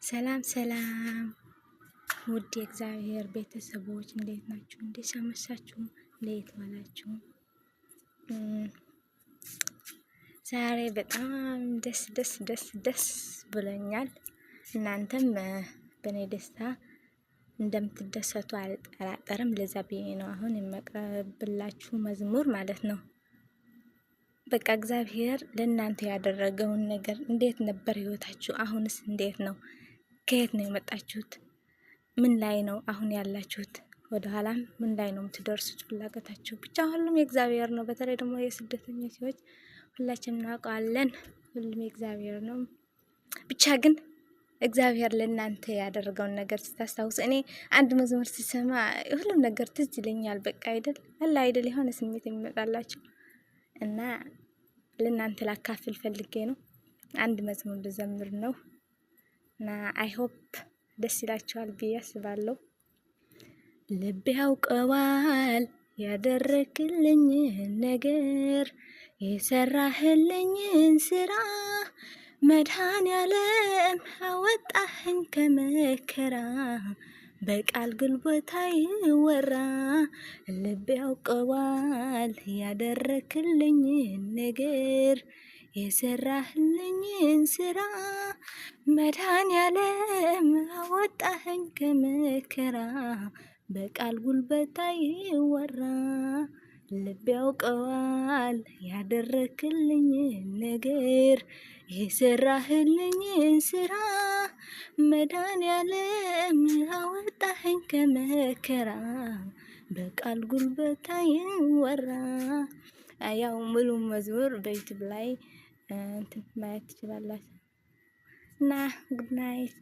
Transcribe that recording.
ሰላም ሰላም ውድ የእግዚአብሔር ቤተሰቦች እንዴት ናችሁ? እንዴት አመሻችሁ? እንዴት ዋላችሁ? ዛሬ በጣም ደስ ብሎኛል። እናንተም በእኔ ደስታ እንደምትደሰቱ አልጠራጠርም። ለዛ ብዬ ነው አሁን የማቀርብላችሁ መዝሙር ማለት ነው። በቃ እግዚአብሔር ለእናንተ ያደረገውን ነገር እንዴት ነበር ህይወታችሁ? አሁንስ እንዴት ነው? ከየት ነው የመጣችሁት? ምን ላይ ነው አሁን ያላችሁት? ወደ ኋላም ምን ላይ ነው የምትደርሱት? ፍላጎታችሁ ብቻ ሁሉም የእግዚአብሔር ነው። በተለይ ደግሞ የስደተኞች ህይወት ሁላችንም እናውቀዋለን። ሁሉም የእግዚአብሔር ነው። ብቻ ግን እግዚአብሔር ለእናንተ ያደረገውን ነገር ስታስታውስ እኔ አንድ መዝሙር ሲሰማ ሁሉም ነገር ትዝ ይለኛል። በቃ አይደል የሆነ ስሜት የሚመጣላችሁ እና ለእናንተ ላካፍል ፈልጌ ነው። አንድ መዝሙር ልዘምር ነው እና አይ ሆፕ ደስ ይላችኋል ብዬ አስባለሁ። ልቤ ያውቀዋል ያደረክልኝን ነገር፣ የሰራህልኝን ስራ፣ መድኃኔዓለም አወጣኸኝ ከመከራ፣ በቃል ጉልበት አይወራ። ልቤ ያውቀዋል ያደረክልኝን ነገር፣ የሰራህልኝን ስራ፣ መድኃኔዓለም አወጣኸኝ ከመከራ፣ በቃል ጉልበት አይወራ። ልቤ ያውቀዋል ያደረክልኝን ነገር፣ የሰራህልኝን ስራ፣ መድኃኔዓለም አወጣኸኝ ከመከራ፣ በቃል ጉልበት አይወራ። ያው ሙሉ መዝሙር በዩቲዩብ ላይ ማየት ትችላላችሁ። እና ጉድ ናይት